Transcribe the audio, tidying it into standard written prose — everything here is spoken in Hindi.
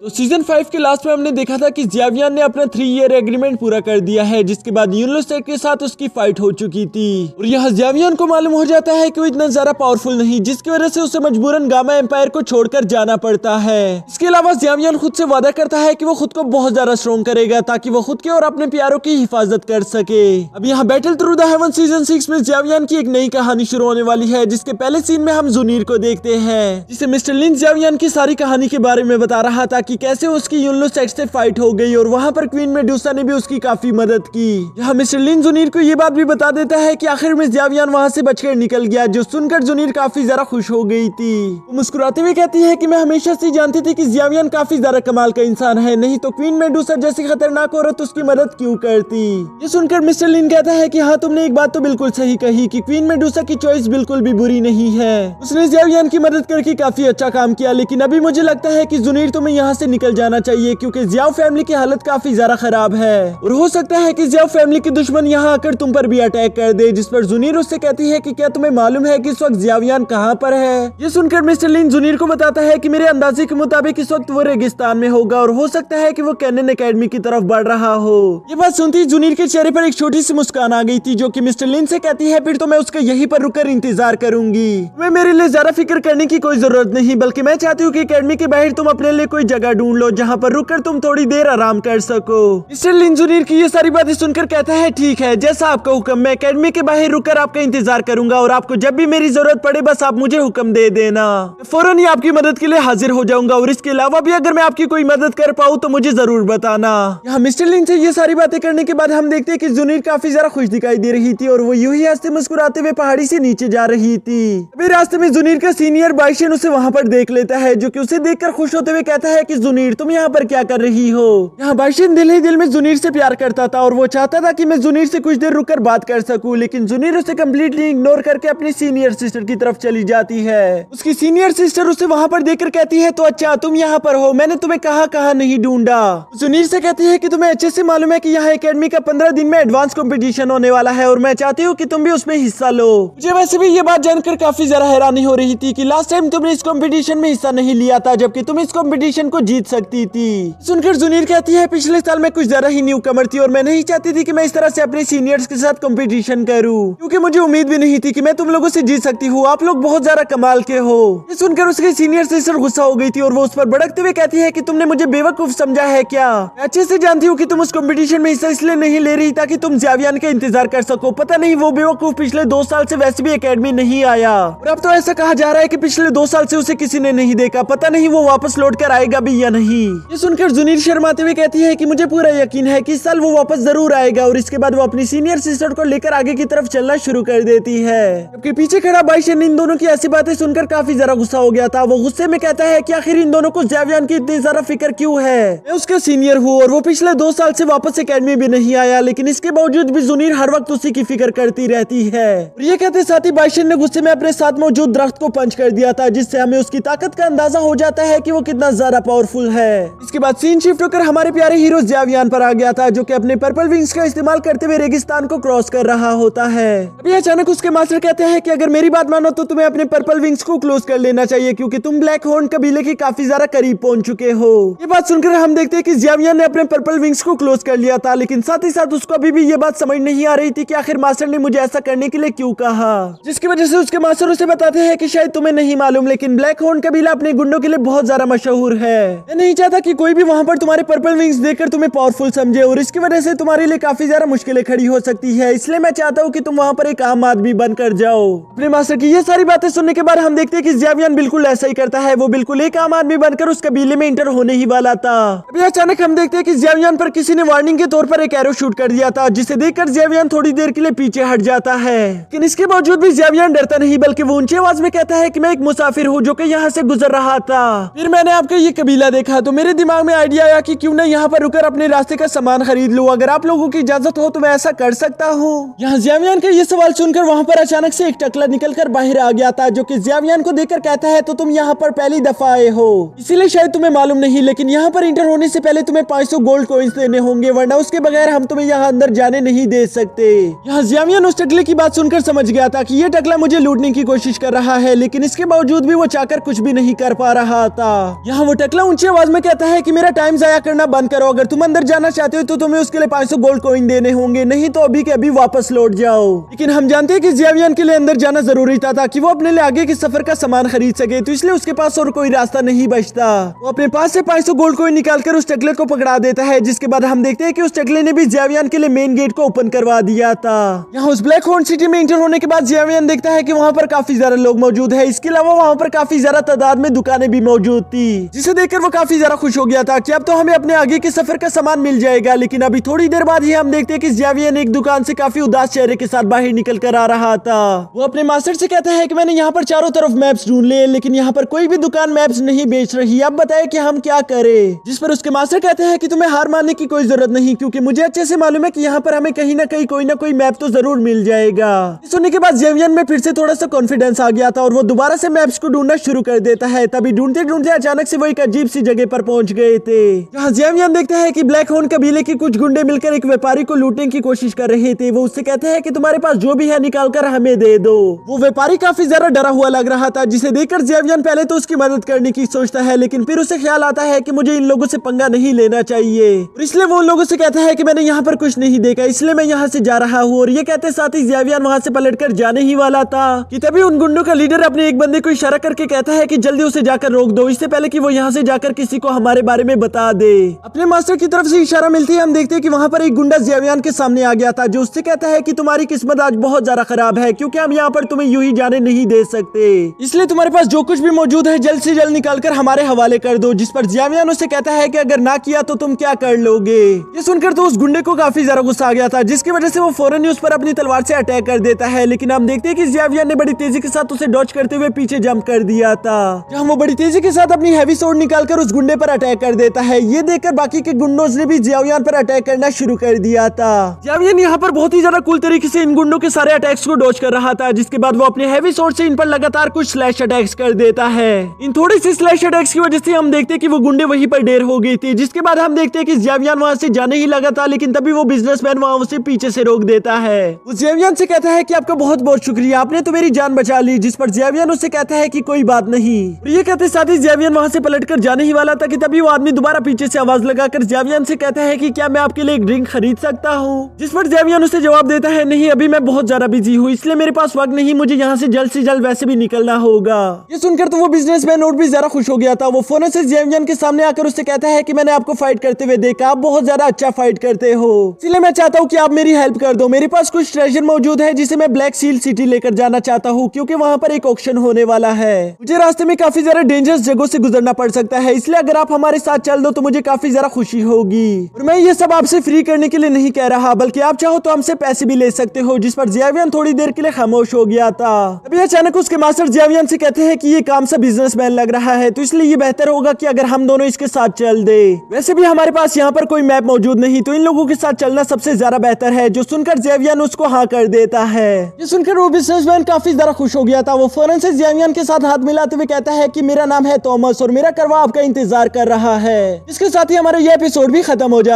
तो सीजन 5 के लास्ट में हमने देखा था कि जियावियान ने अपना 3 ईयर एग्रीमेंट पूरा कर दिया है, जिसके बाद यूनिवर्सेट के साथ उसकी फाइट हो चुकी थी। और यहाँ जियावियान को मालूम हो जाता है कि वो इतना ज्यादा पावरफुल नहीं, जिसकी वजह से उसे मजबूरन गामा एम्पायर को छोड़कर जाना पड़ता है। इसके अलावा जियावियान खुद से वादा करता है कि वो खुद को बहुत ज्यादा स्ट्रॉन्ग करेगा ताकि वो खुद के और अपने प्यारों की हिफाजत कर सके। अब यहाँ battle through the haven season 6 में जियावियान की एक नई कहानी शुरू होने वाली है, जिसके पहले सीन में हम जुनीर को देखते हैं, जिसे मिस्टर लिन जियावियान की सारी कहानी के बारे में बता रहा था कि कैसे उसकी यूनिवर्सेट से फाइट हो गई और वहाँ पर क्वीन मेडुसा ने भी उसकी काफी मदद की। यहाँ मिस्टर लिन जुनीर को ये बात भी बता देता है कि आखिर में जियावियान वहाँ से बचकर निकल गया, जो सुनकर जुनीर काफी ज्यादा खुश हो गई थी। वो मुस्कुराते हुए कहती है कि मैं हमेशा से जानती थी कि जियावियान काफी ज्यादा कमाल का इंसान है, नहीं तो क्वीन मेडुसा जैसी खतरनाक औरत उसकी मदद क्यों करती। ये सुनकर मिस्टर लिन कहता है कि हाँ, तुमने एक बात तो बिल्कुल सही कही कि क्वीन मेडुसा की चॉइस बिल्कुल भी बुरी नहीं है। उसने जियावियान की मदद करके काफी अच्छा काम किया, लेकिन अभी मुझे लगता है कि जुनीर तुम्हें यहाँ से निकल जाना चाहिए, क्योंकि जियाओ फैमिली की हालत काफी ज्यादा खराब है और हो सकता है कि जियाओ फैमिली के दुश्मन यहाँ आकर तुम पर भी अटैक कर दे। जिस पर जुनीर उससे कहती है कि क्या तुम्हें मालूम है कि इस वक्त जियावियान कहाँ पर है। ये सुनकर मिस्टर लिन जुनीर को बताता है कि मेरे अंदाजे के मुताबिक इस वक्त वो रेगिस्तान में होगा और हो सकता है कि वो कैनन एकेडमी की तरफ बढ़ रहा हो। ये बात सुनती ही जुनीर के चेहरे पर एक छोटी सी मुस्कान आ गई थी, जो कि मिस्टर लिन से कहती है फिर तो मैं उसका यहीं पर रुककर इंतजार करूंगी। तुम्हें मेरे लिए ज्यादा फिक्र करने की कोई जरूरत नहीं, बल्कि मैं चाहती हूँ कि एकेडमी के बाहर तुम अपने लिए कोई जगह ढूंढ लो जहाँ पर रुककर तुम थोड़ी देर आराम कर सको। मिस्टर लिन जुनीर की ये सारी बातें सुनकर कहता है ठीक है, जैसा आपका हुक्म, मैं एकेडमी के बाहर रुककर आपका इंतजार करूंगा और आपको जब भी मेरी जरूरत पड़े बस आप मुझे हुक्म दे देना। फौरन ही आपकी मदद के लिए हाजिर हो जाऊंगा और इसके अलावा भी अगर मैं आपकी कोई मदद कर पाऊँ तो मुझे जरूर बताना। यहाँ मिस्टर लिन से ये सारी बातें करने के बाद हम देखते हैं कि जुनीर काफी ज्यादा खुश दिखाई दे रही थी और वो यूं ही हंसते मुस्कुराते हुए पहाड़ी से नीचे जा रही थी। अभी रास्ते में जुनीर का सीनियर बाइशन उसे वहाँ पर देख लेता है, जो कि उसे देखकर खुश होते हुए कहता है कि जुनीर तुम यहाँ पर क्या कर रही हो। यहाँ बाइशन दिल ही दिल में जुनीर से प्यार करता था और वो चाहता था कि मैं जुनीर से कुछ देर रुककर बात कर सकूं, लेकिन जुनीर उसे कम्प्लीटली इग्नोर करके अपनी सीनियर सिस्टर की तरफ चली जाती है। उसकी सीनियर सिस्टर उसे वहाँ पर देखकर कहती है तो अच्छा तुम यहाँ पर हो, मैंने तुम्हें कहाँ नहीं ढूंढा। जुनीर से कहती है कि तुम्हें अच्छे से मालूम है कि यहाँ एकेडमी का 15 दिन में एडवांस कंपटीशन होने वाला है और मैं चाहती हूँ कि तुम भी उसमें हिस्सा लो। मुझे वैसे भी ये बात जानकर काफी ज्यादा हैरानी हो रही थी कि लास्ट टाइम तुमने इस कंपटीशन में हिस्सा नहीं लिया था, जबकि तुम इस कंपटीशन को जीत सकती थी। सुनकर जुनीर कहती है पिछले साल मैं कुछ ज्यादा ही न्यू कमर थी और मैं नहीं चाहती थी कि मैं इस तरह से अपने सीनियर्स के साथ कंपटीशन करूं, क्योंकि मुझे उम्मीद भी नहीं थी कि मैं तुम लोगों से जीत सकती हूँ। आप लोग बहुत ज्यादा कमाल के हो। ये सुनकर उसके सीनियर सिस्टर गुस्सा हो गई थी और वो उस पर भड़कते हुए कहती है कि तुमने मुझे बेवकूफ समझा है क्या। मैं अच्छे से जानती हूँ कि तुम उस कंपटीशन में हिस्सा इसलिए नहीं ले रही ताकि तुम जियावियान का इंतजार कर सको। पता नहीं वो बेवकूफ पिछले 2 साल से वैसे भी एकेडमी नहीं आया और अब तो ऐसा कहा जा रहा है कि पिछले 2 साल से उसे किसी ने नहीं देखा। पता नहीं वो वापस लौट कर आएगा भी या नहीं। ये सुनकर जुनीर शर्माते हुए कहती है कि मुझे पूरा यकीन है कि इस साल वो वापस जरूर आएगा और इसके बाद वो अपनी सीनियर सिस्टर को लेकर आगे की तरफ चलना शुरू कर देती है। जबकि पीछे खड़ा बाइशन इन दोनों की ऐसी बातें सुनकर काफी ज्यादा गुस्सा हो गया था। वो गुस्से में कहता है कि आखिर इन दोनों को जियावियान की इतनी ज्यादा फिक्र क्यों है। मैं उसका सीनियर हूँ और वो पिछले 2 साल से वापस एकेडमी भी नहीं आया, लेकिन इसके बावजूद भी जुनीर हर वक्त उसी की फिक्र करती रहती है। और ये कहते साथ ही बाइशन ने गुस्से में अपने साथ मौजूद दरख्त को पंच कर दिया था, जिससे हमें उसकी ताकत का अंदाजा हो जाता है कि वो कितना ज्यादा पावरफुल है। इसके बाद सीन शिफ्ट होकर हमारे प्यारे हीरो जियावियान पर आ गया था, जो कि अपने पर्पल विंग्स का इस्तेमाल करते हुए रेगिस्तान को क्रॉस कर रहा होता है। अभी अचानक उसके मास्टर कहते हैं कि अगर मेरी बात मानो तो तुम्हें अपने पर्पल विंग्स को क्लोज कर लेना चाहिए, क्योंकि तुम ब्लैक हॉर्न कबीले के काफी ज्यादा करीब पहुंच चुके हो। ये बात सुनकर हम देखते हैं कि जियावियान ने अपने पर्पल विंग्स को क्लोज कर लिया था, लेकिन साथ ही साथ उसको अभी भी ये बात समझ नहीं आ रही थी कि आखिर मास्टर ने मुझे ऐसा करने के लिए क्यों कहा। जिसकी वजह से उसके मास्टर उसे बताते हैं कि शायद तुम्हें नहीं मालूम, लेकिन ब्लैक हॉर्न कबीला अपने गुंडों के लिए बहुत ज्यादा मशहूर है। मैं नहीं चाहता कि कोई भी वहाँ पर तुम्हारे पर्पल विंग्स देखकर तुम्हें पावरफुल समझे और इसकी वजह से तुम्हारे लिए काफी ज्यादा मुश्किलें खड़ी हो सकती है। इसलिए मैं चाहता हूँ कि तुम वहाँ पर एक आम आदमी बनकर जाओ। अपने मास्टर की ये सारी बातें सुनने के बाद हम देखते हैं कि जियावियान बिल्कुल ऐसा ही करता है। वो बिल्कुल एक आम आदमी बनकर उस कबीले में इंटर होने ही वाला था। अभी अचानक हम देखते हैं कि जियावियान पर किसी ने वार्निंग के तौर पर एक एरो शूट कर दिया था, जिसे देखकर जियावियान थोड़ी देर के लिए पीछे हट जाता है। लेकिन इसके बावजूद भी जियावियान डरता नहीं, बल्कि वो ऊंची आवाज में कहता है कि मैं एक मुसाफिर हूँ जो कि यहाँ से गुजर रहा था। फिर मैंने आपका ये कबीला देखा तो मेरे दिमाग में आइडिया आया कि क्यों ना यहाँ पर रुकर अपने रास्ते का सामान खरीद लूं। अगर आप लोगों की इजाजत हो तो मैं ऐसा कर सकता हूँ। यहाँ जियावियान का ये सवाल सुनकर वहाँ पर अचानक से एक टकला निकलकर बाहर आ गया था, जो कि जियावियान को देखकर कहता है तो तुम यहाँ पर पहली दफा आए हो, इसीलिए शायद तुम्हें मालूम नहीं, लेकिन यहाँ पर इंटर होने से पहले तुम्हें 500 गोल्ड कॉइंस देने होंगे, वरना उसके बगैर हम तुम्हें यहाँ अंदर जाने नहीं दे सकते। यहाँ जियावियान उस टकले की बात सुनकर समझ गया था कि ये टकला मुझे लूटने की कोशिश कर रहा है, लेकिन इसके बावजूद भी वो चाहकर कुछ भी नहीं कर पा रहा था। यहाँ वो टकला ऊंची आवाज में कहता है कि मेरा टाइम जाया करना बंद करो, अगर तुम अंदर जाना चाहते हो तो तुम्हें उसके लिए 500 गोल्ड कॉइन देने होंगे, नहीं तो अभी के अभी वापस लौट जाओ। लेकिन हम जानते हैं कि ज़ियावियन के लिए अंदर जाना जरूरी था ताकि वो अपने लिए आगे के सफर का सामान खरीद सके, तो इसलिए उसके पास और कोई रास्ता नहीं बचता। वो अपने पास से 500 गोल्ड कॉइन निकालकर उस टकले को पकड़ा देता है, जिसके बाद हम देखते हैं कि उस टकले ने भी ज़ियावियन के लिए मेन गेट को ओपन करवा दिया था। यहाँ उस ब्लैक होर्न सिटी में एंटर होने के बाद ज़ियावियन देखता है कि वहाँ पर काफी ज्यादा लोग मौजूद है। इसके अलावा वहाँ पर काफी ज्यादा तादाद में दुकानें भी मौजूद थी, जिसे देखकर वो काफी ज्यादा खुश हो गया था कि अब तो हमें अपने आगे के सफर का सामान मिल जाएगा। लेकिन अभी थोड़ी देर बाद ही हम देखते हैं कि ज़ियावियन एक दुकान से काफी उदास चेहरे के साथ बाहर निकल कर आ रहा था। वो अपने मास्टर से कहता है कि मैंने यहाँ पर चारों तरफ मैप्स ढूंढ लिए, लेकिन यहाँ पर कोई भी दुकान मैप्स नहीं बेच रही, अब बताए कि हम क्या करें। जिस पर उसके मास्टर कहते हैं कि तुम्हें हार मानने की कोई जरूरत नहीं, क्योंकि मुझे अच्छे से मालूम है कि यहाँ पर हमें कहीं ना कहीं कोई ना कोई मैप तो जरूर मिल जाएगा। सुनने के बाद ज़ियावियन में फिर से थोड़ा सा कॉन्फिडेंस आ गया था और वो दोबारा से मैप्स को ढूंढना शुरू कर देता है। तभी ढूंढते ढूंढते अचानक से वो एक अजीब सी जगह पर पहुंच गए थे, जहाँ ज़ियावियन देखता है कि ब्लैक होर्न कबीले के कुछ गुंडे मिलकर एक व्यापारी को लूटने की कोशिश कर रहे थे। वो उससे कहते हैं कि तुम्हारे पास जो भी है निकाल कर हमें दे दो। वो व्यापारी काफी ज्यादा डरा हुआ लग रहा था, जिसे देखकर ज़ियावियन पहले तो उसकी मदद करने की सोचता है, लेकिन फिर उसे ख्याल आता है कि मुझे इन लोगों से पंगा नहीं लेना चाहिए, और इसलिए वो उन लोगों से कहता है कि मैंने यहाँ पर कुछ नहीं देखा, इसलिए मैं यहाँ से जा रहा हूँ। और ये कहते साथ ही ज़ियावियन वहाँ से पलटकर जाने ही वाला था कि तभी उन गुंडों का लीडर अपने एक बंदे को इशारा करके कहता है कि जल्दी उसे जाकर रोक दो, इससे पहले कि वो यहाँ से जाकर किसी को हमारे बारे में बता दे। अपने मास्टर की तरफ से इशारा मिलती है हम देखते हैं कि वहाँ पर एक गुंडा ज़ियावियन के सामने आ गया था, जो उससे कहता है कि तुम्हारी किस्मत आज बहुत ज्यादा खराब है, क्योंकि हम यहाँ पर तुम्हें यूं ही जाने नहीं दे सकते, इसलिए तुम्हारे पास जो कुछ भी मौजूद है जल्द से जल्द निकाल कर हमारे हवाले कर दो। जिस पर ज़ियावियन उससे कहता है कि अगर ना किया तो तुम क्या कर लोगे। ये सुनकर तो उस गुंडे को काफी ज्यादा गुस्सा आ गया था, जिसकी वजह से वो फौरन ही उस पर अपनी तलवार से अटैक कर देता है। लेकिन हम देखते हैं कि ज़ियावियन ने बड़ी तेजी के साथ उसे डॉज करते हुए पीछे जंप कर दिया था, जहाँ वो बड़ी तेजी के साथ अपनी हैवी स्वॉर्ड निकालकर उस गुंडे पर अटैक कर देता है। ये देखकर बाकी के गुंडों ने भी ज़ियावियन पर अटैक करना शुरू कर दिया था। ज़ियावियन यहाँ पर बहुत ही ज्यादा कूल तरीके से इन गुंडों के सारे अटैक्स को डॉज कर रहा था, जिसके बाद वो अपने हैवी स्वॉर्ड से इन पर लगातार कुछ स्लैश अटैक्स कर देता है। इन थोड़ी सी स्लैश अटैक्स की वजह से हम देखते हैं कि वो गुंडे वहीं पर ढेर हो गई थी, जिसके बाद हम देखते हैं कि ज़ियावियन वहां से जाने ही लगा था, लेकिन तभी वो बिजनेसमैन वहां उसे पीछे से रोक देता है। वो ज़ियावियन से कहता है कि आपका बहुत बहुत शुक्रिया, आपने तो मेरी जान बचा ली। जिस पर ज़ियावियन उससे कहता है कि कोई बात नहीं। ये कहते साथ ही ज़ियावियन वहां से पलटकर जाने ही वाला था कि तभी वो आदमी दोबारा पीछे से आवाज लगाकर ज़ियावियन से कहता है कि क्या मैं आपके लिए एक ड्रिंक खरीद सकता हूँ। जिस पर ज़ियावियन उसे जवाब देता है नहीं, अभी मैं बहुत ज्यादा बिजी हूँ, इसलिए मेरे पास वक्त नहीं, मुझे यहाँ से जल्द वैसे भी निकलना होगा। ये सुनकर तो वो बिजनेसमैन और भी ज्यादा खुश हो गया था। वो फौरन से ज़ियावियन के सामने आकर उससे कहता है कि मैंने आपको फाइट करते हुए देखा, आप बहुत ज्यादा अच्छा फाइट करते हो, इसलिए मैं चाहता हूँ कि आप मेरी हेल्प कर दो। मेरे पास कुछ ट्रेजर मौजूद है जिसे मैं ब्लैक सील सिटी लेकर जाना चाहता हूँ, क्योंकि वहाँ पर एक ऑक्शन होने वाला है। मुझे रास्ते में काफी ज्यादा डेंजरस जगहों से गुजरना पड़ सकता है, इसलिए अगर आप हमारे साथ चल दो तो मुझे काफी ज्यादा खुशी होगी। और मैं ये सब आपसे फ्री करने के लिए नहीं कह रहा, बल्कि आप चाहो तो हमसे पैसे भी ले सकते हो। जिस पर ज़ियावियन थोड़ी देर के लिए खामोश हो गया था। अभी अचानक उसके मास्टर ज़ियावियन से कहते हैं कि ये काम सा बिजनेसमैन लग रहा है, तो इसलिए ये बेहतर होगा कि अगर हम दोनों इसके साथ चल दे। वैसे भी हमारे पास यहाँ पर कोई मैप मौजूद नहीं, तो इन लोगों के साथ चलना सबसे ज्यादा बेहतर है। जो सुनकर ज़ियावियन उसको हाँ कर देता है। ये सुनकर वो बिजनेसमैन काफी ज्यादा खुश हो गया था। वो फौरन से ज़ियावियन के साथ हाथ मिलाते हुए कहता है कि मेरा नाम है थॉमस और मेरा करवा आपका इंतजार कर रहा है। इसके साथ ही हमारा ये एपिसोड भी खत्म हो जाता है।